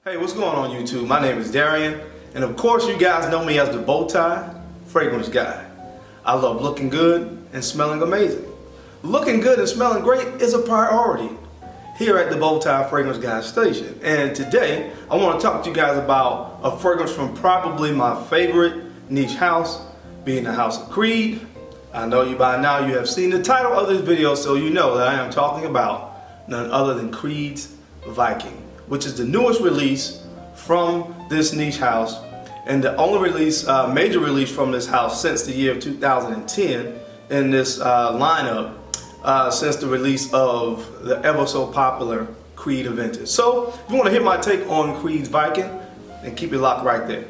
Hey, what's going on YouTube? My name is Darian, and of course you guys know me as the bow tie fragrance guy. I love looking good and smelling amazing. Looking good and smelling great is a priority here at the Bow Tie Fragrance Guy station. And today I want to talk to you guys about a fragrance from probably my favorite niche house, being the house of Creed. I know you by now you have seen the title of this video, so you know that I am talking about none other than Creed's Viking, which is the newest release from this niche house and the only release, major release from this house since the year of 2010 in this lineup since the release of the ever so popular Creed Aventus. So if you want to hear my take on Creed's Viking, then keep it locked right there.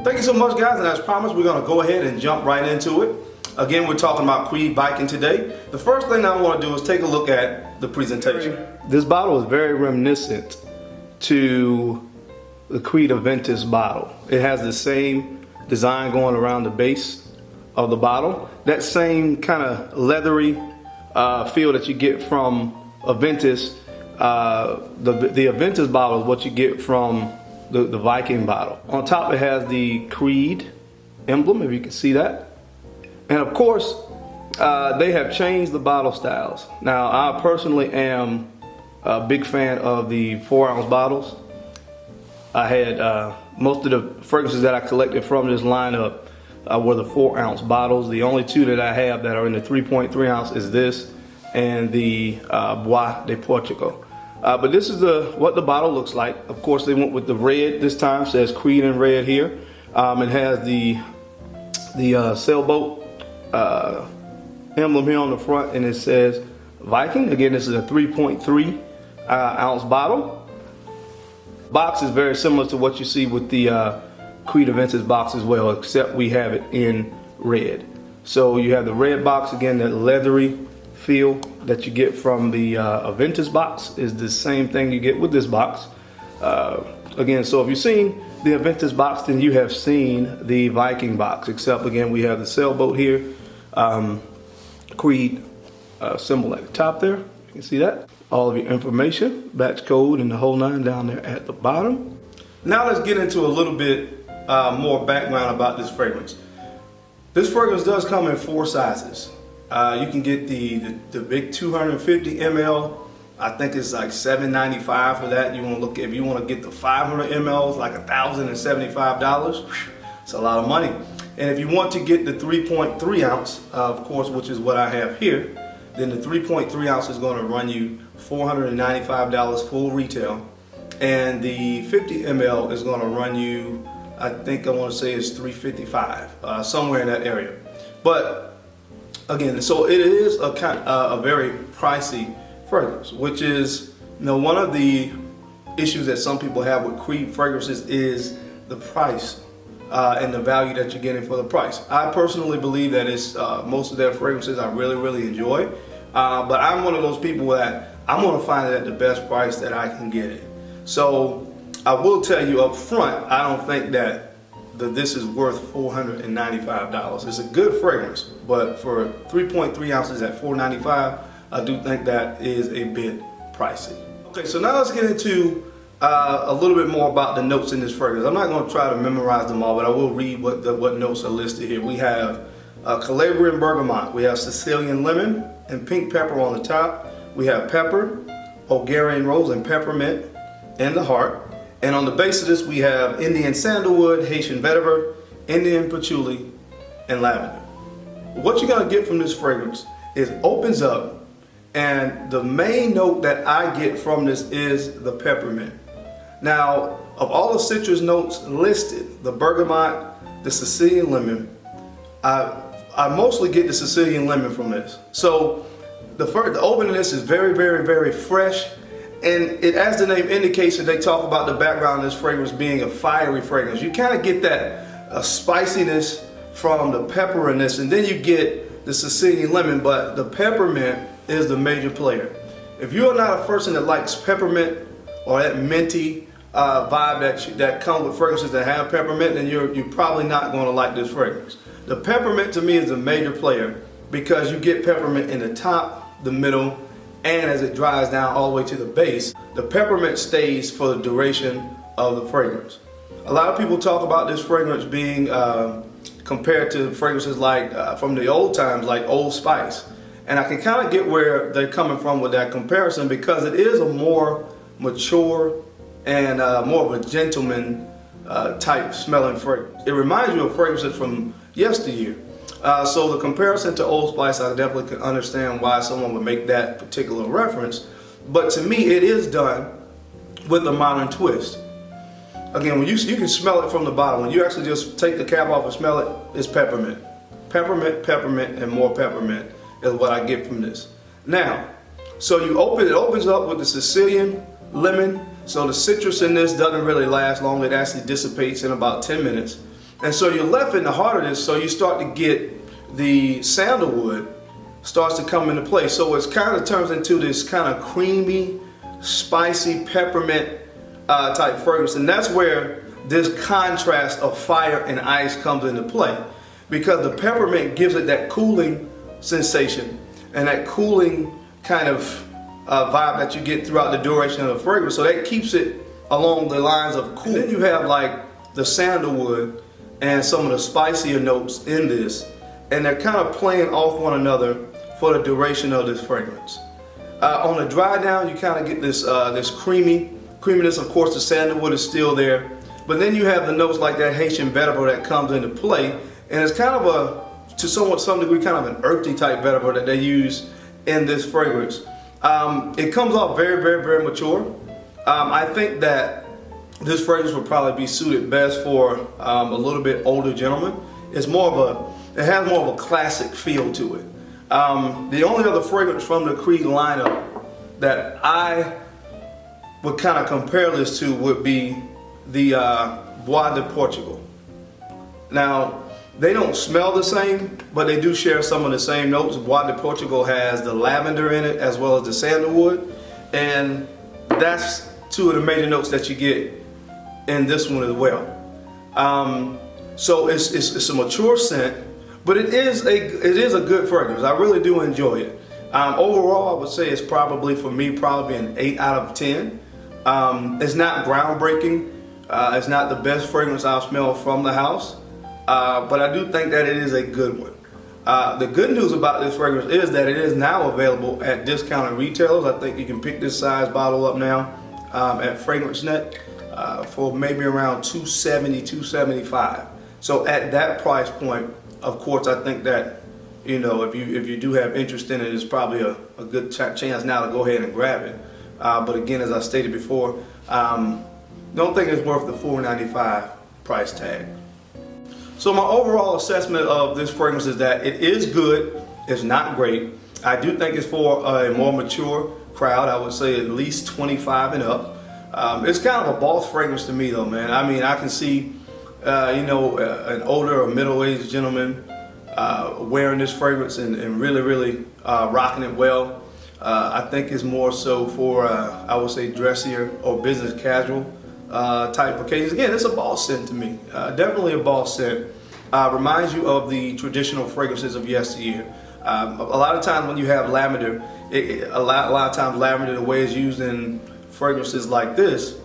Thank you so much, guys, and as promised, we're going to go ahead and jump right into it. Again, we're talking about Creed Viking today. The first thing I want to do is take a look at the presentation. This bottle is very reminiscent to the Creed Aventus bottle. It has the same design going around the base of the bottle. That same kind of leathery feel that you get from Aventus. The Aventus bottle is what you get from the Viking bottle. On top it has the Creed emblem, if you can see that. And of course, they have changed the bottle styles. Now, I personally am a big fan of the 4-ounce bottles. I had most of the fragrances that I collected from this lineup were the 4-ounce bottles. The only two that I have that are in the 3.3 ounce is this and the Bois de Portugal. But this is what the bottle looks like. Of course, they went with the red this time. It says Creed in red here. It has the sailboat emblem here on the front, and it says Viking. Again, this is a 3.3 ounce bottle. Box is very similar to what you see with the Creed Aventus box as well, except we have it in red. So you have the red box, again, that leathery feel that you get from the Aventus box is the same thing you get with this box. Again, so if you've seen the Aventus box, then you have seen the Viking box, except again we have the sailboat here, Creed symbol at the top there. You can see that. All of your information, batch code, and the whole nine down there at the bottom. Now let's get into a little bit more background about this fragrance. This fragrance does come in 4 sizes. You can get the big 250 ml. I think it's like $7.95 for that. You want to look if you want to get the 500 ml, like $1,075. It's a lot of money. And if you want to get the 3.3 ounce, of course, which is what I have here, then the 3.3 ounce is going to run you $495 full retail, and the 50 ml is going to run you, I think I want to say it's $355, somewhere in that area. But again, so it is a very pricey fragrance, which is, one of the issues that some people have with Creed fragrances is the price and the value that you're getting for the price. I personally believe that it's most of their fragrances I really enjoy, but I'm one of those people that I'm going to find it at the best price that I can get it. So I will tell you up front, I don't think that this is worth $495. It's a good fragrance, but for 3.3 ounces at $495, I do think that is a bit pricey. Okay, so now let's get into a little bit more about the notes in this fragrance. I'm not going to try to memorize them all, but I will read what notes are listed here. We have Calabrian bergamot, we have Sicilian lemon and pink pepper on the top. We have pepper, Bulgarian rose, and peppermint in the heart. And on the base of this, we have Indian sandalwood, Haitian vetiver, Indian patchouli, and lavender. What you're going to get from this fragrance is it opens up, and the main note that I get from this is the peppermint. Now, of all the citrus notes listed, the bergamot, the Sicilian lemon, I mostly get the Sicilian lemon from this. So the opening of this is very fresh. And as the name indicates, they talk about the background of this fragrance being a fiery fragrance. You kind of get that spiciness from the pepper in this, and then you get the Sicilian lemon, but the peppermint is the major player. If you're not a person that likes peppermint or that minty vibe that comes with fragrances that have peppermint, then you're probably not going to like this fragrance. The peppermint to me is a major player because you get peppermint in the top, the middle, and as it dries down all the way to the base, the peppermint stays for the duration of the fragrance. A lot of people talk about this fragrance being compared to fragrances like from the old times, like Old Spice. And I can kind of get where they're coming from with that comparison because it is a more mature and more of a gentleman type smelling fragrance. It reminds you of fragrances from yesteryear. So the comparison to Old Spice, I definitely can understand why someone would make that particular reference. But to me, it is done with a modern twist. Again, when you can smell it from the bottom. When you actually just take the cap off and smell it, it's peppermint. Peppermint, peppermint, and more peppermint is what I get from this. Now, so it opens up with the Sicilian lemon. So the citrus in this doesn't really last long. It actually dissipates in about 10 minutes. And so you're left in the heart of this, so you start to get the sandalwood starts to come into play. So it kind of turns into this kind of creamy, spicy peppermint type fragrance. And that's where this contrast of fire and ice comes into play, because the peppermint gives it that cooling sensation and that cooling kind of vibe that you get throughout the duration of the fragrance. So that keeps it along the lines of cool. And then you have like the sandalwood and some of the spicier notes in this, and they're kind of playing off one another for the duration of this fragrance. On the dry down, you kind of get this this creaminess. Of course, the sandalwood is still there, but then you have the notes like that Haitian vetiver that comes into play, and it's kind of to some degree, kind of an earthy type vetiver that they use in this fragrance. It comes off very, very, very mature. I think that this fragrance would probably be suited best for a little bit older gentleman. It has more of a classic feel to it. The only other fragrance from the Creed lineup that I would kind of compare this to would be the Bois de Portugal. Now, they don't smell the same, but they do share some of the same notes. Bois de Portugal has the lavender in it as well as the sandalwood, and that's two of the major notes that you get in this one as well. So it's a mature scent, but it is a good fragrance. I really do enjoy it. Overall, I would say it's probably, for me, probably an 8 out of 10. It's not groundbreaking. It's not the best fragrance I've smelled from the house, but I do think that it is a good one. The good news about this fragrance is that it is now available at discounted retailers. I think you can pick this size bottle up now at FragranceNet for maybe around $270, $275. So at that price point, of course, I think that, you know, if you do have interest in it, it's probably a good chance now to go ahead and grab it. But again, as I stated before, don't think it's worth the $495 price tag. So my overall assessment of this fragrance is that it is good. It's not great. I do think it's for a more mature crowd. I would say at least 25 and up. It's kind of a boss fragrance to me, though, man. I mean, I can see, you know, an older or middle-aged gentleman wearing this fragrance and really, really rocking it well. I think it's more so for, I would say, dressier or business casual type occasions. Again, it's a boss scent to me. Definitely a boss scent. Reminds you of the traditional fragrances of yesteryear. A lot of times when you have lavender, a lot of times lavender, the way it's used in fragrances like this,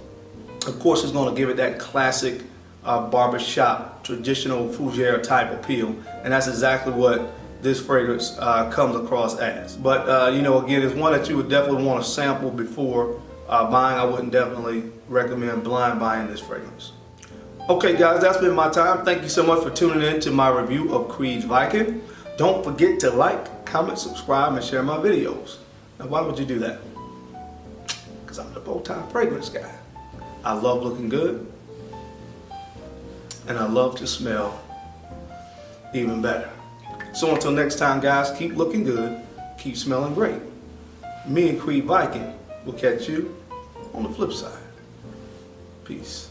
of course, is going to give it that classic barbershop, traditional fougere type appeal, and that's exactly what this fragrance comes across as. But you know, again, it's one that you would definitely want to sample before buying. I wouldn't definitely recommend blind buying this fragrance. Okay, guys, that's been my time. Thank you so much for tuning in to my review of Creed Viking. Don't forget to like, comment, subscribe, and share my videos. Now, why would you do that? Because I'm the bow-tie fragrance guy. I love looking good, and I love to smell even better. So until next time, guys, keep looking good, keep smelling great. Me and Creed Viking will catch you on the flip side. Peace.